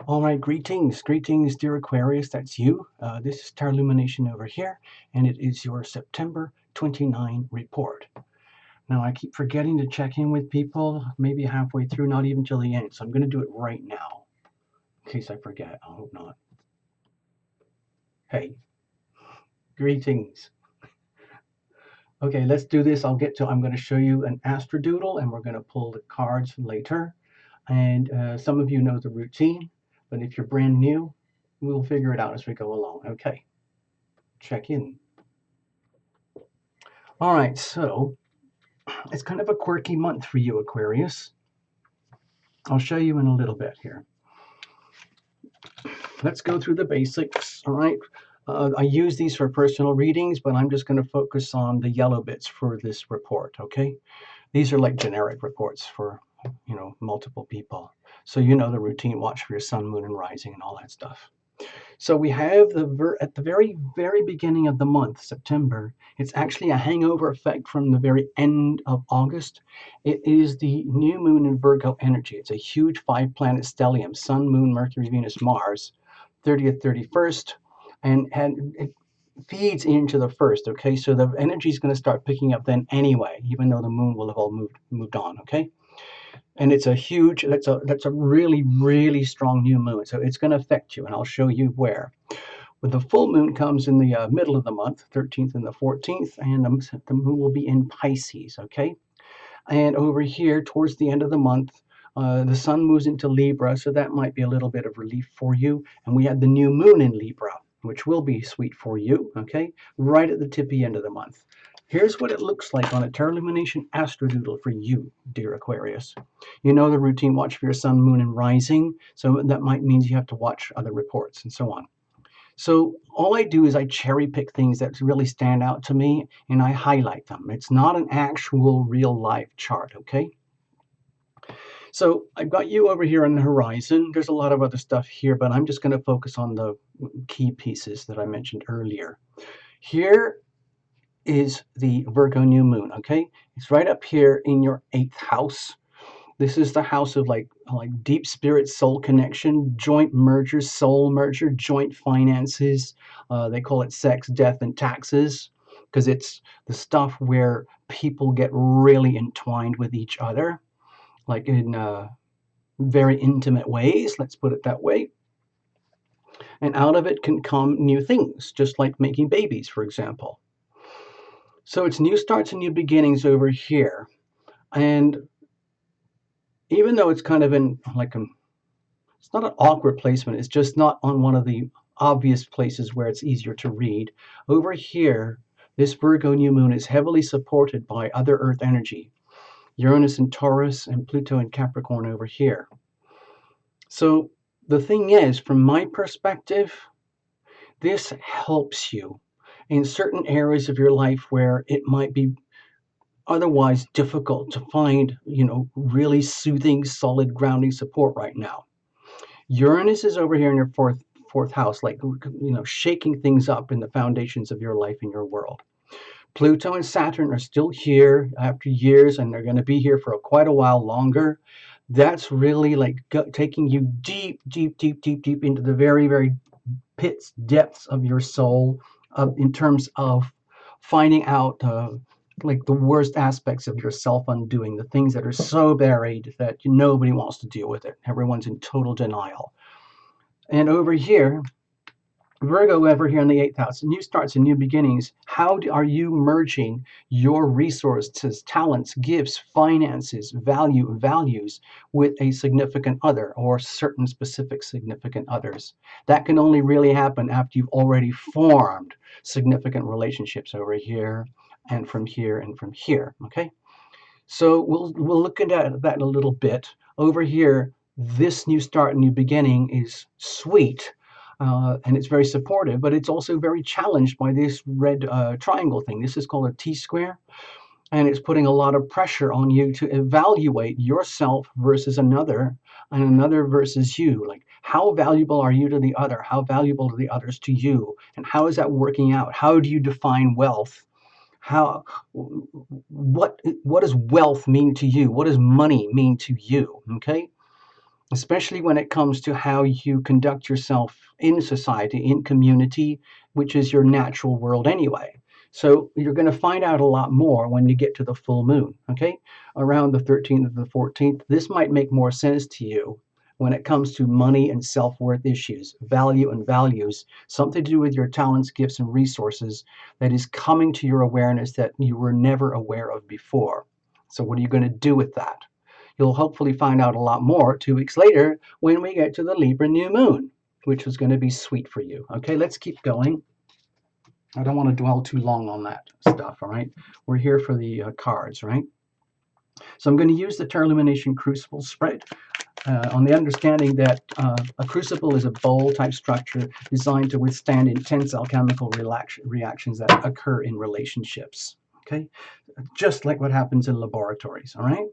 All right, greetings, dear Aquarius. That's you. This is Star Illumination over here, and it is your September 29 report. Now, I keep forgetting to check in with people, maybe halfway through, not even till the end. So I'm going to do it right now, in case I forget. I hope not. Hey, greetings. Okay, let's do this. I'm going to show you an astrodoodle, and we're going to pull the cards later. And some of you know the routine, but if you're brand new, we'll figure it out as we go along. Okay, check in. All right, so it's kind of a quirky month for you, Aquarius. I'll show you in a little bit here. Let's go through the basics, all right? I use these for personal readings, but I'm just going to focus on the yellow bits for this report, okay? These are like generic reports for, multiple people. So you know the routine, watch for your sun, moon, and rising and all that stuff. So we have at the very, very beginning of the month, September, it's actually a hangover effect from the very end of August. It is the new moon in Virgo energy. It's a huge 5-planet stellium, Sun, Moon, Mercury, Venus, Mars, 30th, 31st, and it feeds into the first, okay? So the energy is going to start picking up then anyway, even though the moon will have all moved on, okay? And it's a huge, that's a really, really strong new moon. So it's going to affect you, and I'll show you where. When the full moon comes in the middle of the month, 13th and the 14th, and the moon will be in Pisces, okay? And over here, towards the end of the month, the sun moves into Libra, so that might be a little bit of relief for you. And we had the new moon in Libra, which will be sweet for you, okay? Right at the tippy end of the month. Here's what it looks like on a Tarot Illumination Astrodoodle for you, dear Aquarius. You know the routine, watch for your sun, moon, and rising. So that might mean you have to watch other reports and so on. So all I do is I cherry pick things that really stand out to me and I highlight them. It's not an actual real life chart, okay? So I've got you over here on the horizon. There's a lot of other stuff here, but I'm just going to focus on the key pieces that I mentioned earlier. Here is the Virgo new moon, okay? It's right up here in your 8th house. This is the house of like deep spirit, soul connection, joint merger, soul merger, joint finances. They call it sex, death, and taxes because it's the stuff where people get really entwined with each other, like in very intimate ways, let's put it that way. And out of it can come new things, just like making babies, for example. So it's new starts and new beginnings over here. And even though it's kind of in it's not an awkward placement, it's just not on one of the obvious places where it's easier to read. Over here, this Virgo new moon is heavily supported by other Earth energy, Uranus in Taurus and Pluto in Capricorn over here. So the thing is, from my perspective, this helps you in certain areas of your life where it might be otherwise difficult to find, really soothing, solid, grounding support right now. Uranus is over here in your fourth house, shaking things up in the foundations of your life and your world. Pluto and Saturn are still here after years, and they're going to be here for quite a while longer. That's really taking you deep, deep, deep, deep, deep into the very, very pits, depths of your soul, in terms of finding out the worst aspects of your self-undoing, the things that are so buried that nobody wants to deal with it. Everyone's in total denial. And over here, Virgo over here in the 8th house, new starts and new beginnings. How are you merging your resources, talents, gifts, finances, values with a significant other or certain specific significant others? That can only really happen after you've already formed significant relationships over here and from here and from here, okay? So we'll look at that a little bit. Over here, this new start, new beginning is sweet. And it's very supportive, but it's also very challenged by this red triangle thing. This is called a T-square, and it's putting a lot of pressure on you to evaluate yourself versus another, and another versus you. Like, how valuable are you to the other? How valuable are the others to you? And how is that working out? How do you define wealth? What does wealth mean to you? What does money mean to you? Okay. especially when it comes to how you conduct yourself in society, in community, which is your natural world anyway. So you're going to find out a lot more when you get to the full moon, okay? Around the 13th or the 14th. This might make more sense to you when it comes to money and self-worth issues, value and values, something to do with your talents, gifts, and resources that is coming to your awareness that you were never aware of before. So what are you going to do with that? You'll hopefully find out a lot more 2 weeks later when we get to the Libra new moon, which is going to be sweet for you. Okay, let's keep going. I don't want to dwell too long on that stuff, all right? We're here for the cards, right? So I'm going to use the Lumination Crucible spread on the understanding that a crucible is a bowl type structure designed to withstand intense alchemical reactions that occur in relationships, okay? Just like what happens in laboratories, all right?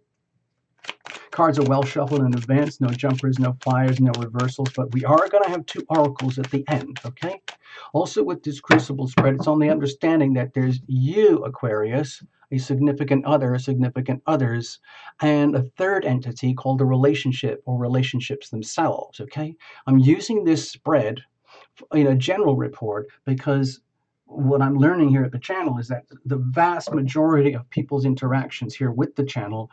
Cards are well shuffled in advance, no jumpers, no flyers, no reversals, but we are going to have 2 oracles at the end, okay? Also with this crucible spread, it's on the understanding that there's you, Aquarius, a significant other, significant others, and a third entity called a relationship or relationships themselves, okay? I'm using this spread in a general report because what I'm learning here at the channel is that the vast majority of people's interactions here with the channel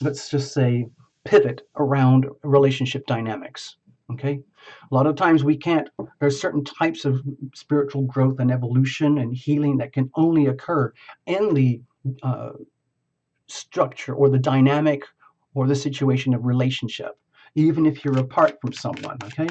let's just say, pivot around relationship dynamics. Okay, a lot of times we can't. There's certain types of spiritual growth and evolution and healing that can only occur in the structure or the dynamic or the situation of relationship, even if you're apart from someone. Okay,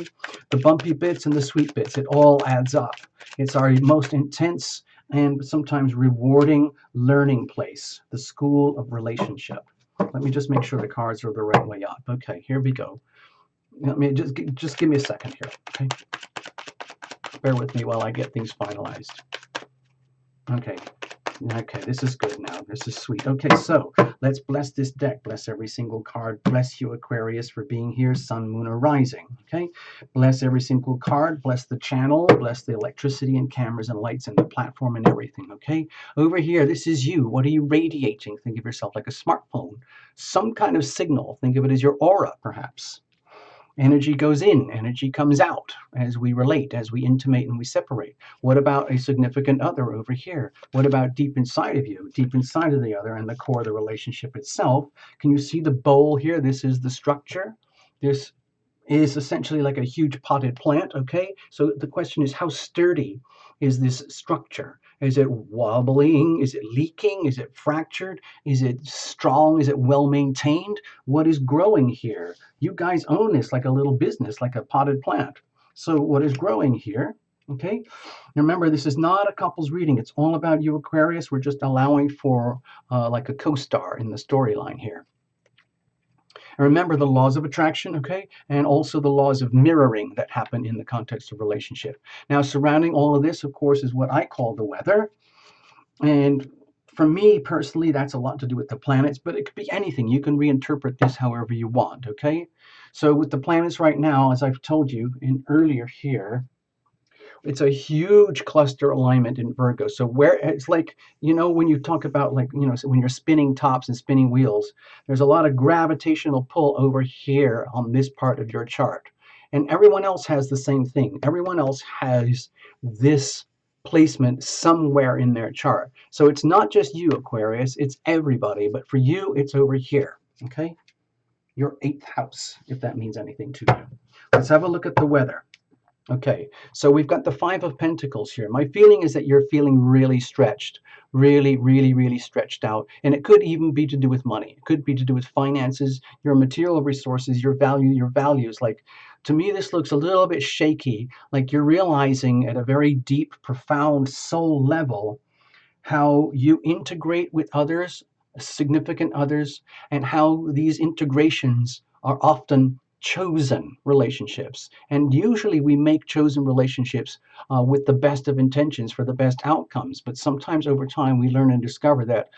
the bumpy bits and the sweet bits, it all adds up. It's our most intense and sometimes rewarding learning place, the school of relationship. Let me just make sure the cards are the right way up. Okay, here we go. Let me just give me a second here. Okay, bear with me while I get things finalized. Okay, this is good now. This is sweet. Okay, so let's bless this deck. Bless every single card. Bless you, Aquarius, for being here. Sun, moon, or rising. Okay, bless every single card. Bless the channel. Bless the electricity and cameras and lights and the platform and everything. Okay, over here, this is you. What are you radiating? Think of yourself like a smartphone. Some kind of signal. Think of it as your aura, perhaps. Energy goes in, energy comes out as we relate, as we intimate and we separate. What about a significant other over here? What about deep inside of you, deep inside of the other and the core of the relationship itself? Can you see the bowl here? This is the structure. This is essentially like a huge potted plant, okay? So the question is, how sturdy is this structure? Is it wobbling? Is it leaking? Is it fractured? Is it strong? Is it well maintained? What is growing here? You guys own this like a little business, like a potted plant. So what is growing here? Okay, remember, this is not a couple's reading. It's all about you, Aquarius. We're just allowing for like a co-star in the storyline here. And remember the laws of attraction, okay? And also the laws of mirroring that happen in the context of relationship. Now, surrounding all of this, of course, is what I call the weather. And for me personally, that's a lot to do with the planets, but it could be anything. You can reinterpret this however you want, okay? So with the planets right now, as I've told you in earlier here, it's a huge cluster alignment in Virgo. So where it's like, when you talk about like, so when you're spinning tops and spinning wheels, there's a lot of gravitational pull over here on this part of your chart. And everyone else has the same thing. Everyone else has this placement somewhere in their chart. So it's not just you, Aquarius, it's everybody. But for you, it's over here, okay? Your 8th house, if that means anything to you. Let's have a look at the weather. Okay, so we've got the 5 of Pentacles here. My feeling is that you're feeling really stretched, really stretched out. And it could even be to do with money. It could be to do with finances, your material resources, your values. Like, to me, this looks a little bit shaky. Like you're realizing at a very deep, profound soul level how you integrate with others, significant others, and how these integrations are often chosen relationships. And usually we make chosen relationships with the best of intentions for the best outcomes. But sometimes over time we learn and discover that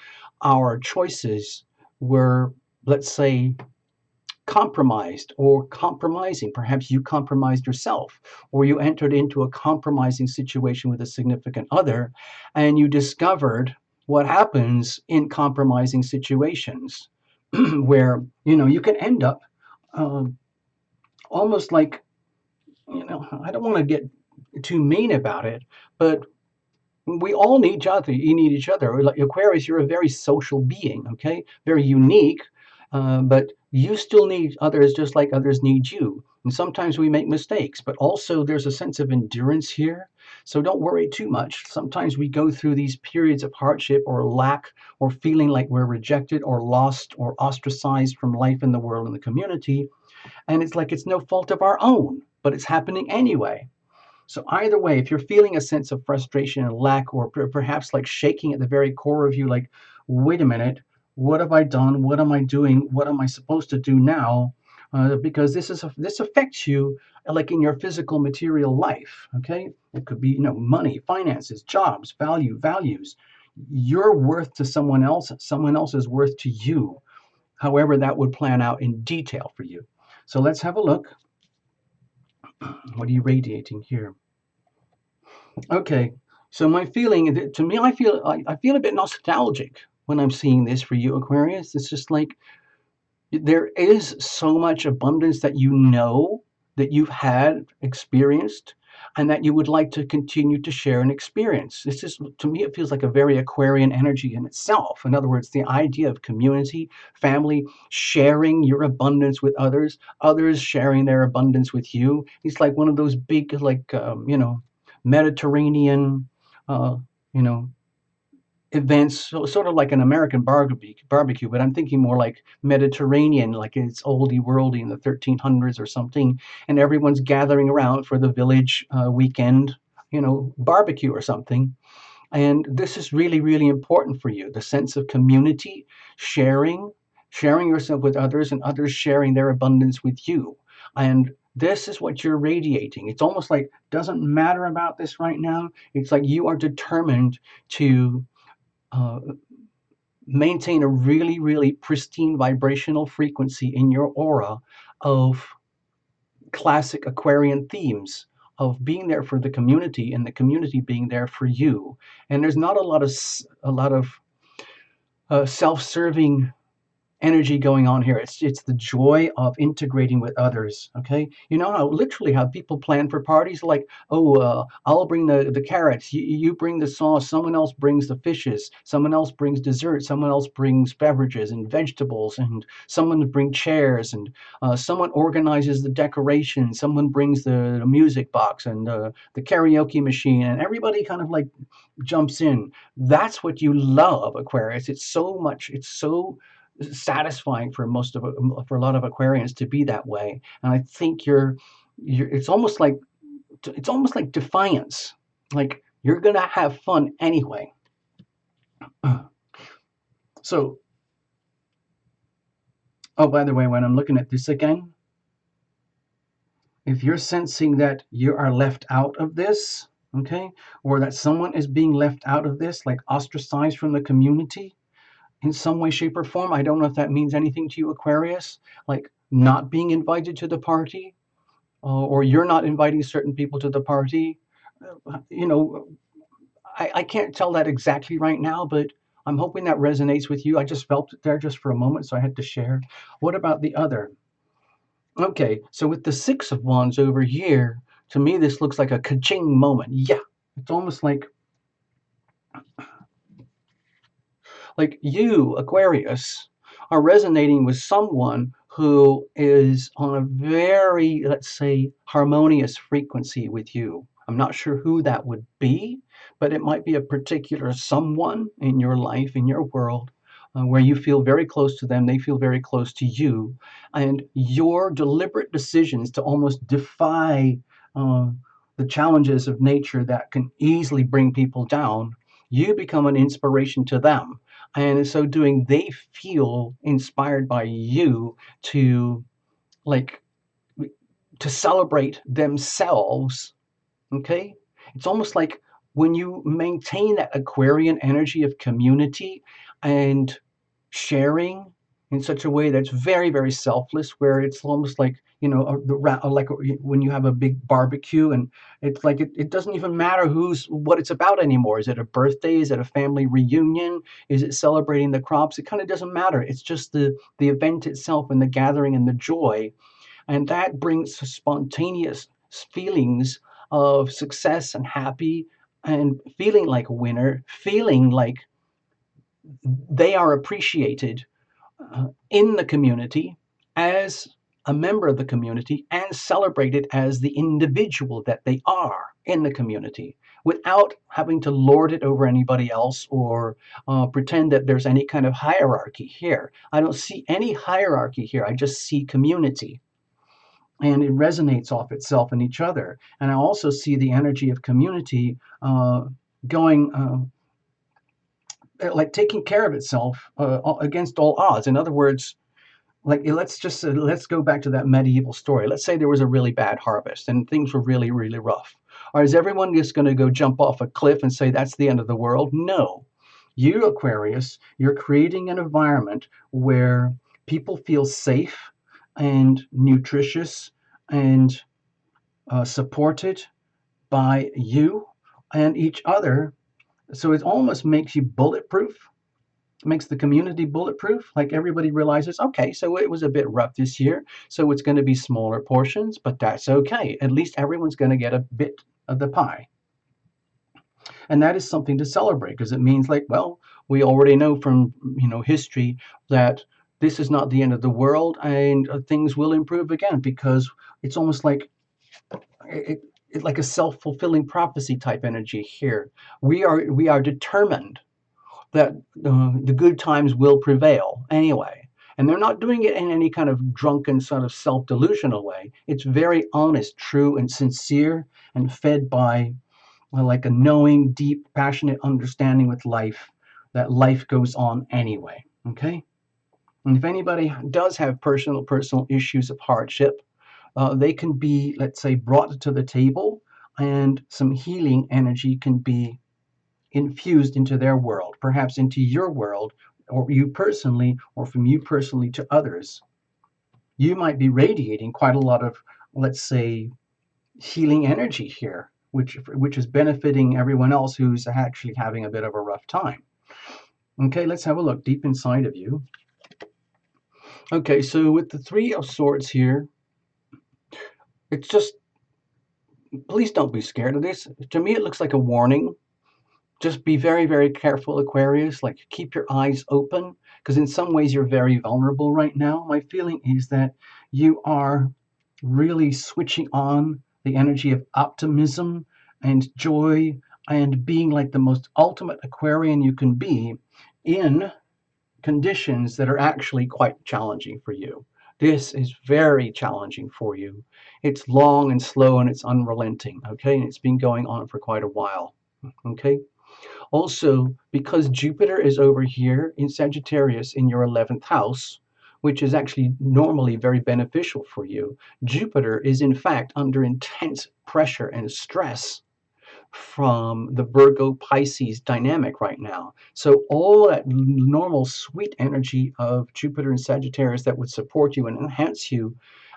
our choices were, let's say, compromised or compromising. Perhaps you compromised yourself, or you entered into a compromising situation with a significant other, and you discovered what happens in compromising situations. where, you can end up almost like, I don't want to get too mean about it, but we all need each other. You need each other. Like Aquarius, you're a very social being, okay? Very unique, but you still need others just like others need you. And sometimes we make mistakes, but also there's a sense of endurance here. So don't worry too much. Sometimes we go through these periods of hardship or lack or feeling like we're rejected or lost or ostracized from life in the world and the community. And it's like it's no fault of our own, but it's happening anyway. So either way, if you're feeling a sense of frustration and lack, or perhaps like shaking at the very core of you, like, wait a minute, what have I done? What am I doing? What am I supposed to do now? Because this affects you like in your physical material life. Okay, it could be money, finances, jobs, values. Your worth to someone else is worth to you. However, that would plan out in detail for you. So let's have a look. What are you radiating here? Okay, so my feeling, to me, I feel a bit nostalgic when I'm seeing this for you, Aquarius. It's just like there is so much abundance that that you've had experienced, and that you would like to continue to share and experience. This is, to me, it feels like a very Aquarian energy in itself. In other words, the idea of community, family, sharing your abundance with others, others sharing their abundance with you. It's like one of those big, like, Mediterranean, uh, you know, events, sort of like an American barbecue, but I'm thinking more like Mediterranean, like it's oldie worldy in the 1300s or something, and everyone's gathering around for the village weekend, barbecue or something. And this is really, really important for you. The sense of community, sharing, sharing yourself with others, and others sharing their abundance with you. And this is what you're radiating. It's almost like doesn't matter about this right now. It's like you are determined to uh, maintain a really, really pristine vibrational frequency in your aura of classic Aquarian themes of being there for the community and the community being there for you. And there's not a lot of self-serving energy going on here. It's the joy of integrating with others. Okay, you know how literally how people plan for parties, like, oh, I'll bring the carrots, you bring the sauce, someone else brings the fishes, someone else brings dessert, someone else brings beverages and vegetables, and someone brings chairs, and someone organizes the decoration, someone brings the music box and the karaoke machine, and everybody kind of like jumps in. That's what you love, Aquarius. It's so satisfying for for a lot of Aquarians to be that way. And I think you're it's almost like defiance. Like you're gonna have fun anyway. So, oh, by the way, when I'm looking at this again, if you're sensing that you are left out of this, okay, or that someone is being left out of this, like ostracized from the community in some way, shape, or form, I don't know if that means anything to you, Aquarius, like not being invited to the party, or you're not inviting certain people to the party. You know, I can't tell that exactly right now, but I'm hoping that resonates with you. I just felt it there just for a moment, so I had to share. What about the other? Okay, so with the Six of Wands over here, to me, this looks like a ka-ching moment. Yeah, it's almost like you, Aquarius, are resonating with someone who is on a very, let's say, harmonious frequency with you. I'm not sure who that would be, but it might be a particular someone in your life, in your world, where you feel very close to them, they feel very close to you, and your deliberate decisions to almost defy uh, the challenges of nature that can easily bring people down, you become an inspiration to them, and in so doing they feel inspired by you to, like, to celebrate themselves. Okay, it's almost like when you maintain that Aquarian energy of community and sharing, in such a way that's very, very selfless, where it's almost like, like when you have a big barbecue, and it's like it doesn't even matter what it's about anymore. Is it a birthday? Is it a family reunion? Is it celebrating the crops? It kind of doesn't matter. It's just the event itself and the gathering and the joy, and that brings spontaneous feelings of success and happy, and feeling like a winner, feeling like they are appreciated in the community as a member of the community, and celebrated as the individual that they are in the community, without having to lord it over anybody else, or pretend that there's any kind of hierarchy here. I don't see any hierarchy here. I just see community, and it resonates off itself and each other. And I also see the energy of community going like taking care of itself against all odds. In other words, like let's go back to that medieval story. Let's say there was a really bad harvest and things were really, really rough. Or is everyone just going to go jump off a cliff and say that's the end of the world? No. You, Aquarius, you're creating an environment where people feel safe and nutritious and supported by you and each other. So it almost makes you bulletproof, makes the community bulletproof. Like everybody realizes, okay, so it was a bit rough this year, so it's going to be smaller portions, but that's okay. At least everyone's going to get a bit of the pie. And that is something to celebrate, because it means, like, well, we already know from history that this is not the end of the world, and things will improve again, because it's almost like it's like a self-fulfilling prophecy type energy here. We are determined that the good times will prevail anyway. And they're not doing it in any kind of drunken sort of self-delusional way. It's very honest, true, and sincere, and fed by like a knowing, deep, passionate understanding with life, that life goes on anyway. Okay? And if anybody does have personal issues of hardship, they can be, let's say, brought to the table, and some healing energy can be infused into their world, perhaps into your world, or you personally, or from you personally to others. You might be radiating quite a lot of, let's say, healing energy here, which is benefiting everyone else who's actually having a bit of a rough time. Okay, let's have a look deep inside of you. Okay, so with the Three of Swords here, it's just, please don't be scared of this. To me, it looks like a warning. Just be very, very careful, Aquarius. Like, keep your eyes open, because in some ways you're very vulnerable right now. My feeling is that you are really switching on the energy of optimism and joy, and being like the most ultimate Aquarian you can be in conditions that are actually quite challenging for you. This is very challenging for you. It's long and slow, and it's unrelenting, okay? And it's been going on for quite a while, okay? Also, because Jupiter is over here in Sagittarius in your 11th house, which is actually normally very beneficial for you, Jupiter is in fact under intense pressure and stress from the Virgo Pisces dynamic right now. So all that normal sweet energy of Jupiter and Sagittarius that would support you and enhance you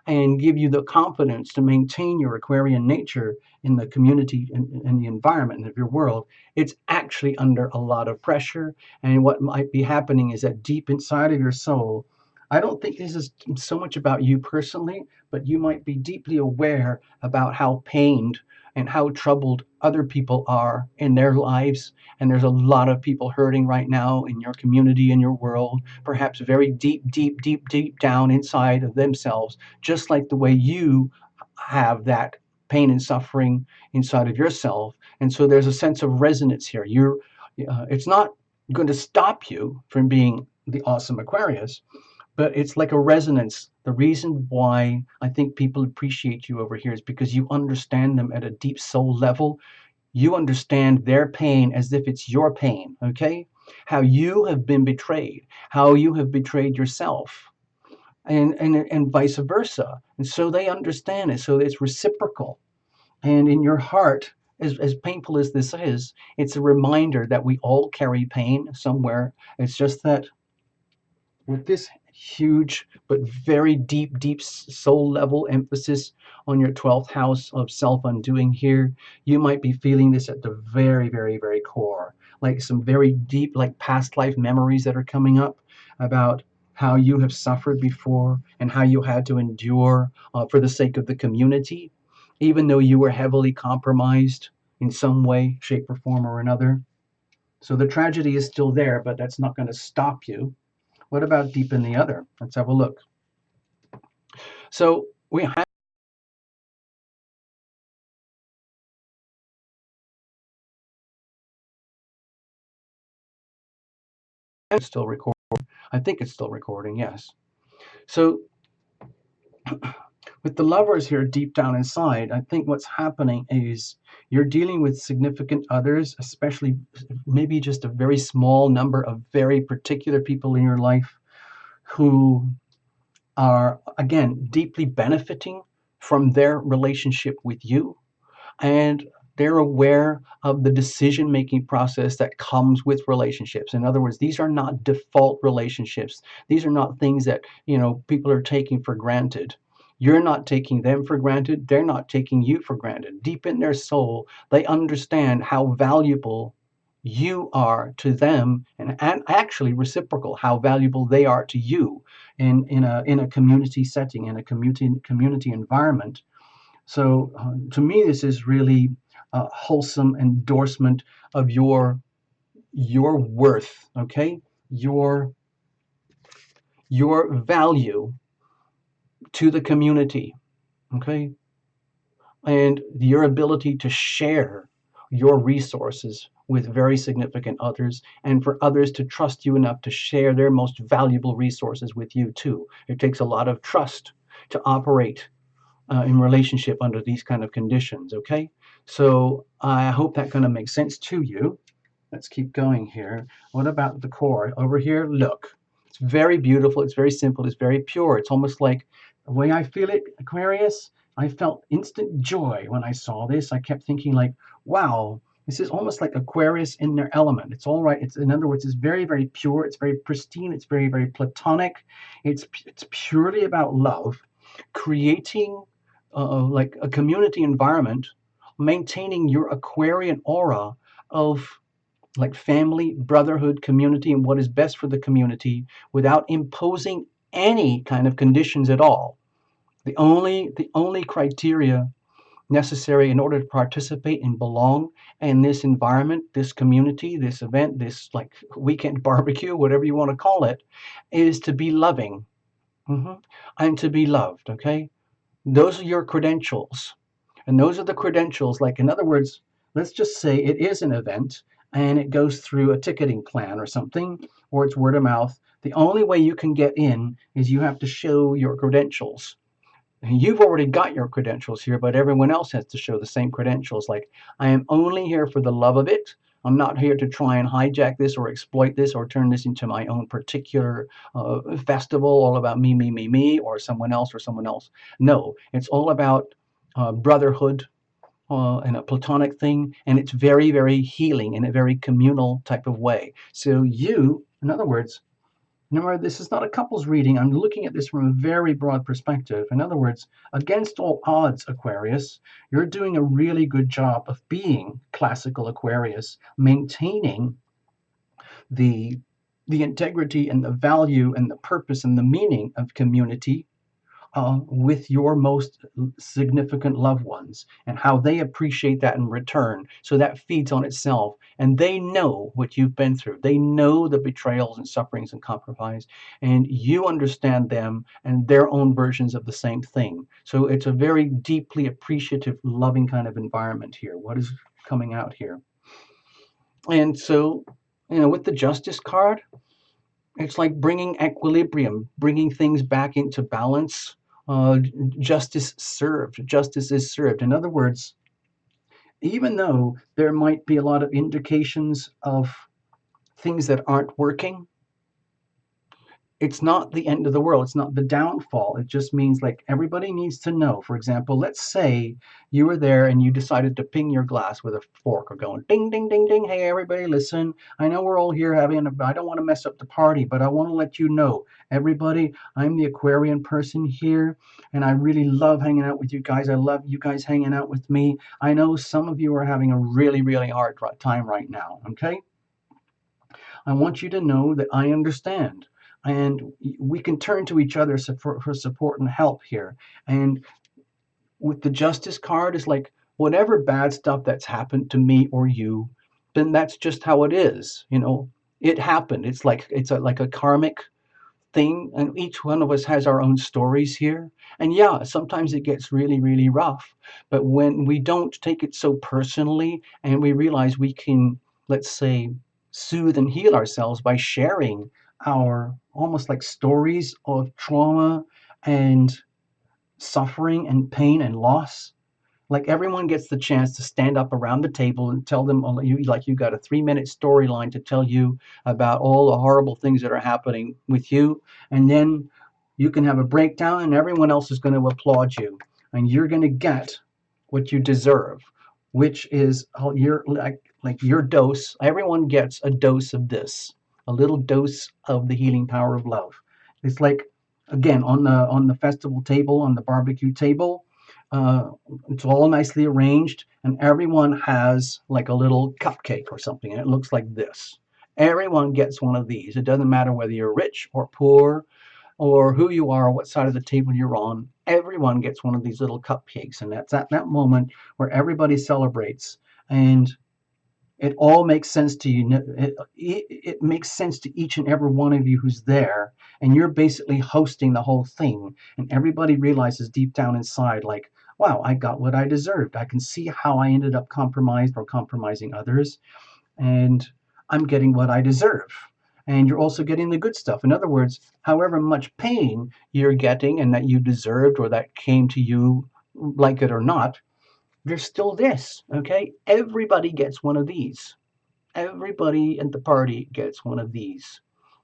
and give you the confidence to maintain your Aquarian nature in the community and the environment of your world, it's actually under a lot of pressure. And what might be happening is that deep inside of your soul, I don't think this is so much about you personally, but you might be deeply aware about how pained and how troubled other people are in their lives. And there's a lot of people hurting right now in your community, in your world, perhaps very deep, deep, deep, deep down inside of themselves, just like the way you have that pain and suffering inside of yourself. And so there's a sense of resonance here. It's not going to stop you from being the awesome Aquarius, but it's like a resonance. The reason why I think people appreciate you over here is because you understand them at a deep soul level. You understand their pain as if it's your pain, okay? How you have been betrayed, how you have betrayed yourself, and vice versa. And so they understand it. So it's reciprocal. And in your heart, as painful as this is, it's a reminder that we all carry pain somewhere. It's just that with this huge but very deep soul level emphasis on your 12th house of self undoing here. You might be feeling this at the very core, like some very deep, like past life memories that are coming up about how you have suffered before and how you had to endure for the sake of the community, even though you were heavily compromised in some way, shape, or form or another. So the tragedy is still there, but that's not going to stop you. What about deep in the other? Let's have a look. So we have still recording. I think it's still recording, yes. So with the lovers here deep down inside, I think what's happening is you're dealing with significant others, especially maybe just a very small number of very particular people in your life who are, again, deeply benefiting from their relationship with you. And they're aware of the decision making process that comes with relationships. In other words, these are not default relationships. These are not things that, people are taking for granted. You're not taking them for granted. They're not taking you for granted. Deep in their soul, they understand how valuable you are to them, and actually reciprocal, how valuable they are to you in a community setting, in a community environment. So to me, this is really a wholesome endorsement of your worth, okay? Your value to the community, okay? And your ability to share your resources with very significant others, and for others to trust you enough to share their most valuable resources with you too. It takes a lot of trust to operate in relationship under these kind of conditions, okay? So I hope that kind of makes sense to you. Let's keep going here. What about the core? Over here, look. It's very beautiful. It's very simple. It's very pure. It's almost like the way I feel it, Aquarius. I felt instant joy when I saw this. I kept thinking like, wow, this is almost like Aquarius in their element. It's all right. It's, in other words, it's very pure. It's very pristine. It's very platonic. It's purely about love, creating like a community environment, maintaining your Aquarian aura of like family, brotherhood, community, and what is best for the community without imposing any kind of conditions at all. The only criteria necessary in order to participate and belong in this environment, this community, this event, this like weekend barbecue, whatever you want to call it, is to be loving. And to be loved. Okay, those are your credentials. And those are the credentials, like, in other words, let's just say it is an event and it goes through a ticketing plan or something, or it's word of mouth. The only way you can get in is you have to show your credentials. And you've already got your credentials here, but everyone else has to show the same credentials. Like, I am only here for the love of it. I'm not here to try and hijack this or exploit this or turn this into my own particular festival, all about me, or someone else or someone else. No, it's all about brotherhood and a platonic thing, and it's very healing in a very communal type of way. So you, in other words, remember, this is not a couples reading. I'm looking at this from a very broad perspective. In other words, against all odds, Aquarius, you're doing a really good job of being classical Aquarius, maintaining the the integrity and the value and the purpose and the meaning of community with your most significant loved ones, and how they appreciate that in return. So that feeds on itself. And they know what you've been through. They know the betrayals and sufferings and compromise. And you understand them and their own versions of the same thing. So it's a very deeply appreciative, loving kind of environment here. What is coming out here? And so, with the Justice card, it's like bringing equilibrium, bringing things back into balance. Uh, Justice served. Justice is served. In other words, even though there might be a lot of indications of things that aren't working, it's not the end of the world. It's not the downfall. It just means like everybody needs to know. For example, let's say you were there and you decided to ping your glass with a fork or going ding, ding, ding, ding. Hey, everybody, listen. I know we're all here I don't want to mess up the party, but I want to let you know, everybody, I'm the Aquarian person here, and I really love hanging out with you guys. I love you guys hanging out with me. I know some of you are having a really, really hard time right now, okay? I want you to know that I understand. And we can turn to each other for support and help here. And with the Justice card, it's like whatever bad stuff that's happened to me or you, then that's just how it is. You know, it happened. It's like like a karmic thing, and each one of us has our own stories here. And yeah, sometimes it gets really, really rough, but when we don't take it so personally and we realize we can, let's say, soothe and heal ourselves by sharing our almost like stories of trauma and suffering and pain and loss, like everyone gets the chance to stand up around the table and tell them, like you got a 3-minute storyline to tell you about all the horrible things that are happening with you. And then you can have a breakdown and everyone else is going to applaud you. And you're going to get what you deserve, which is your like your dose. Everyone gets a dose of this, a little dose of the healing power of love. It's like, again, on the festival table, on the barbecue table, uh, it's all nicely arranged, and everyone has like a little cupcake or something, and it looks like this. Everyone gets one of these. It doesn't matter whether you're rich or poor or who you are, or what side of the table you're on. Everyone gets one of these little cupcakes, and that's at that moment where everybody celebrates, and it all makes sense to you. It makes sense to each and every one of you who's there, and you're basically hosting the whole thing. And everybody realizes deep down inside, like, wow, I got what I deserved. I can see how I ended up compromised or compromising others, and I'm getting what I deserve. And you're also getting the good stuff. In other words, however much pain you're getting and that you deserved or that came to you, like it or not, there's still this, okay? Everybody gets one of these. Everybody at the party gets one of these.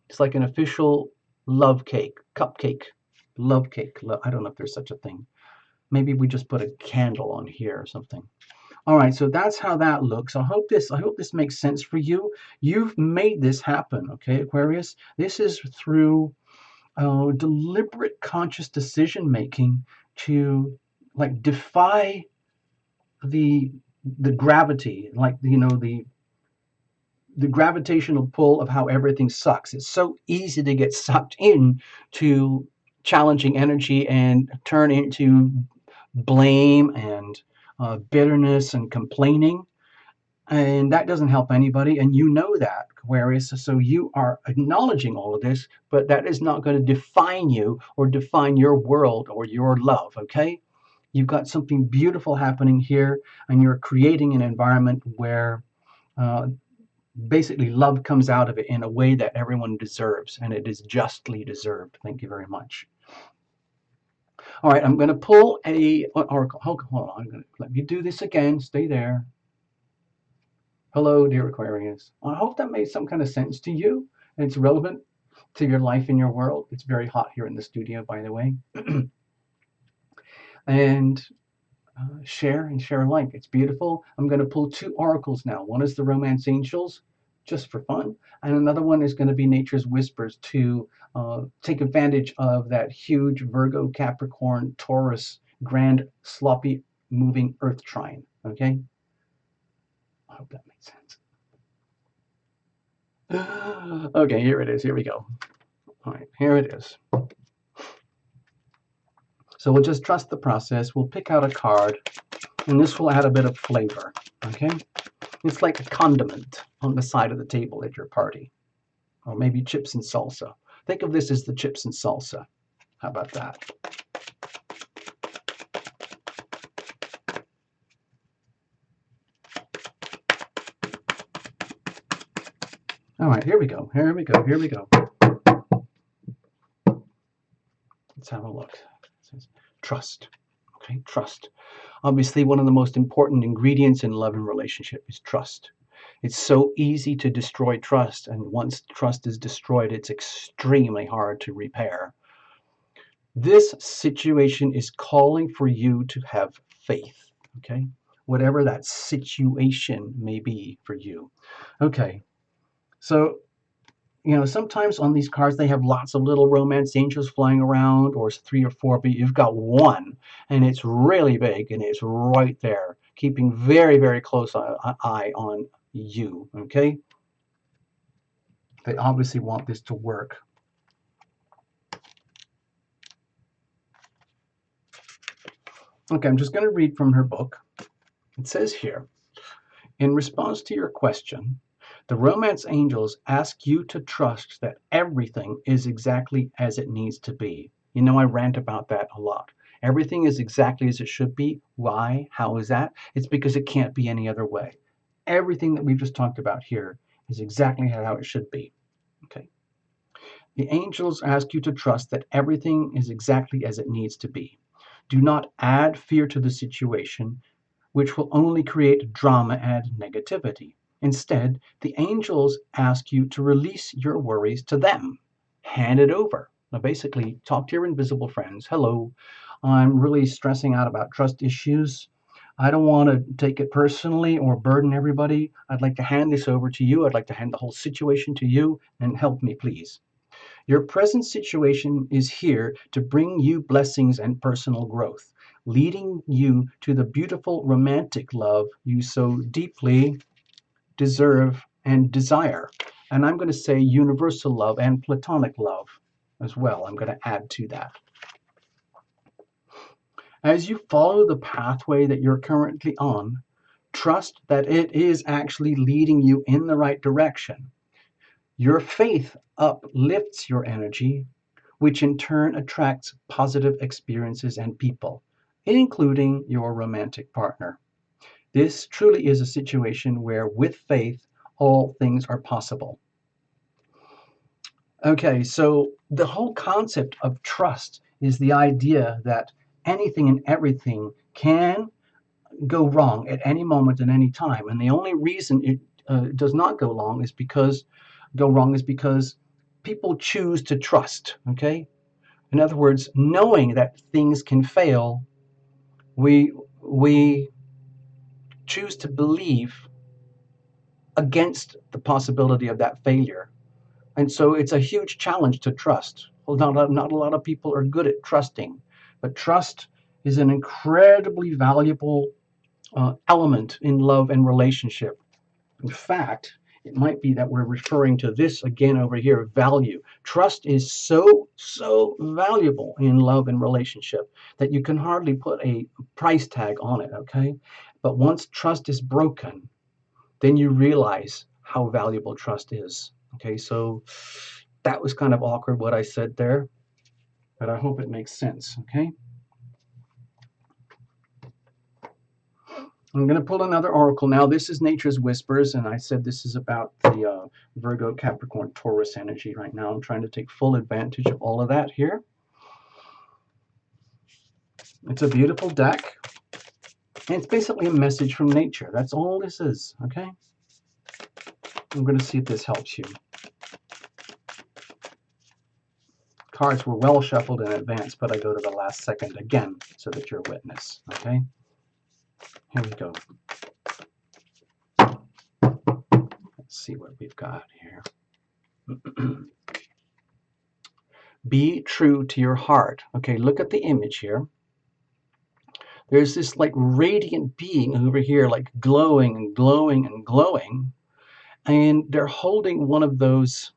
It's like an official love cake, cupcake, love cake. I don't know if there's such a thing. Maybe we just put a candle on here or something. All right, so that's how that looks. I hope this makes sense for you. You've made this happen, okay, Aquarius? This is through deliberate, conscious decision making to like defy the gravity, like the gravitational pull of how everything sucks. It's so easy to get sucked in to challenging energy and turn into blame and bitterness and complaining. And that doesn't help anybody. And you know that, Aquarius. So you are acknowledging all of this, but that is not going to define you or define your world or your love, okay? You've got something beautiful happening here, and you're creating an environment where uh, basically love comes out of it in a way that everyone deserves, and it is justly deserved. Thank you very much. All right, I'm going to pull a oracle. Hold on, I'm going to let me do this again. Stay there. Hello, dear Aquarius. I hope that made some kind of sense to you. It's relevant to your life and your world. It's very hot here in the studio, by the way. And share and share alike. It's beautiful. I'm going to pull 2 oracles now. One is the Romance Angels, just for fun, and another one is going to be Nature's Whispers to take advantage of that huge Virgo, Capricorn, Taurus, grand, sloppy, moving Earth trine. Okay? I hope that makes sense. Okay, here it is. Here we go. All right, here it is. So we'll just trust the process. We'll pick out a card, and this will add a bit of flavor. Okay? It's like a condiment on the side of the table at your party, or maybe chips and salsa. Think of this as the chips and salsa. How about that? All right, here we go. Here we go. Here we go. Let's have a look. It says trust. Okay, trust. Obviously, one of the most important ingredients in love and relationship is trust. It's so easy to destroy trust, and once trust is destroyed, it's extremely hard to repair. This situation is calling for you to have faith, okay? Whatever that situation may be for you. Okay, so, sometimes on these cards they have lots of little romance angels flying around, or 3 or 4, but you've got one, and it's really big, and it's right there, keeping very, very close eye on you, okay? They obviously want this to work. Okay, I'm just going to read from her book. It says here, in response to your question, the romance angels ask you to trust that everything is exactly as it needs to be. I rant about that a lot. Everything is exactly as it should be. Why? How is that? It's because it can't be any other way. Everything that we've just talked about here is exactly how it should be. Okay. The angels ask you to trust that everything is exactly as it needs to be. Do not add fear to the situation, which will only create drama and negativity. Instead, the angels ask you to release your worries to them. Hand it over. Now, basically, talk to your invisible friends. Hello, I'm really stressing out about trust issues. I don't want to take it personally or burden everybody. I'd like to hand this over to you. I'd like to hand the whole situation to you, and help me, please. Your present situation is here to bring you blessings and personal growth, leading you to the beautiful romantic love you so deeply deserve and desire. And I'm going to say universal love and platonic love as well. I'm going to add to that. As you follow the pathway that you're currently on, trust that it is actually leading you in the right direction. Your faith uplifts your energy, which in turn attracts positive experiences and people, including your romantic partner. This truly is a situation where, with faith, all things are possible. Okay, so the whole concept of trust is the idea that anything and everything can go wrong at any moment and any time, and the only reason it does not go wrong is because people choose to trust. Okay, in other words, knowing that things can fail, we choose to believe against the possibility of that failure. And so it's a huge challenge to trust. Well, not a lot of people are good at trusting, but trust is an incredibly valuable element in love and relationship. In fact, it might be that we're referring to this again over here, value. Trust is so valuable in love and relationship that you can hardly put a price tag on it, okay? But once trust is broken, then you realize how valuable trust is. Okay, so that was kind of awkward what I said there, but I hope it makes sense, okay? I'm going to pull another oracle now. This is Nature's Whispers, and I said this is about the Virgo, Capricorn, Taurus energy right now. I'm trying to take full advantage of all of that here. It's a beautiful deck, and it's basically a message from nature. That's all this is, okay? I'm going to see if this helps you. Cards were well shuffled in advance, but I go to the last second again so that you're a witness, okay? Here we go. Let's see what we've got here. Be true to your heart. Okay, look at the image here. There's this like radiant being over here, like glowing and glowing and glowing. And they're holding one of those,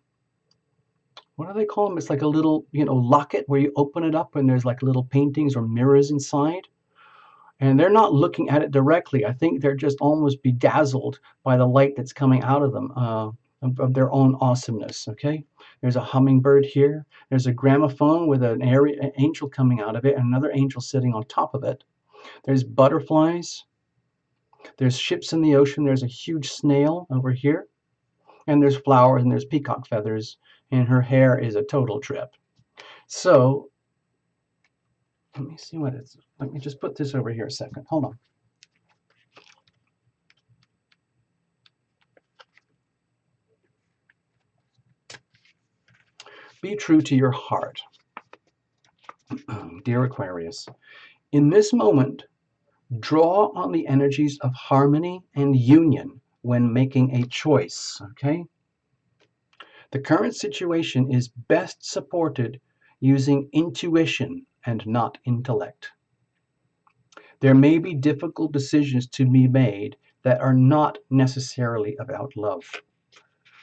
what do they call them? It's like a little, locket where you open it up and there's like little paintings or mirrors inside. And they're not looking at it directly. I think they're just almost bedazzled by the light that's coming out of them, of their own awesomeness, okay? There's a hummingbird here. There's a gramophone with an angel coming out of it and another angel sitting on top of it. There's butterflies. There's ships in the ocean. There's a huge snail over here. And there's flowers and there's peacock feathers. And her hair is a total trip. So, let me see what it's. Let me just put this over here a second. Hold on. Be true to your heart. Dear Aquarius, in this moment, draw on the energies of harmony and union when making a choice, okay? The current situation is best supported using intuition and not intellect. There may be difficult decisions to be made that are not necessarily about love.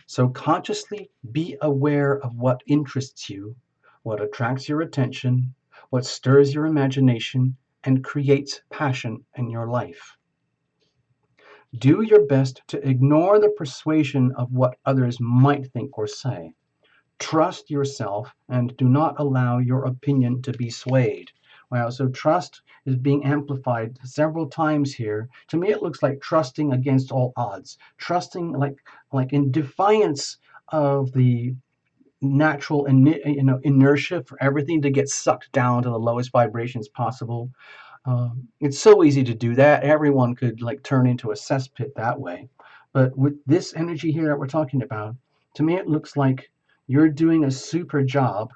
So consciously be aware of what interests you, what attracts your attention, what stirs your imagination, and creates passion in your life. Do your best to ignore the persuasion of what others might think or say. Trust yourself and do not allow your opinion to be swayed. Wow, so trust is being amplified several times here. To me, it looks like trusting against all odds, trusting like in defiance of the natural inertia for everything to get sucked down to the lowest vibrations possible. It's so easy to do that. Everyone could like turn into a cesspit that way. But with this energy here that we're talking about, to me it looks like you're doing a super job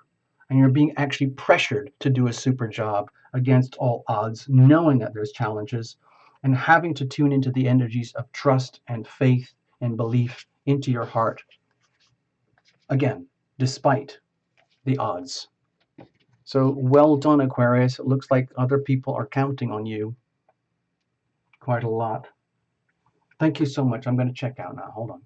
and you're being actually pressured to do a super job against all odds, knowing that there's challenges and having to tune into the energies of trust and faith and belief into your heart. Again, despite the odds. So well done, Aquarius. It looks like other people are counting on you quite a lot. Thank you so much. I'm going to check out now. Hold on.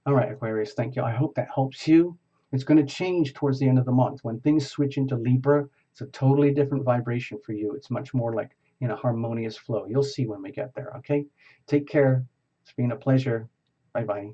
All right, Aquarius, thank you. I hope that helps you. It's going to change towards the end of the month. When things switch into Libra, it's a totally different vibration for you. It's much more like in a harmonious flow. You'll see when we get there, okay? Take care. It's been a pleasure. Bye-bye.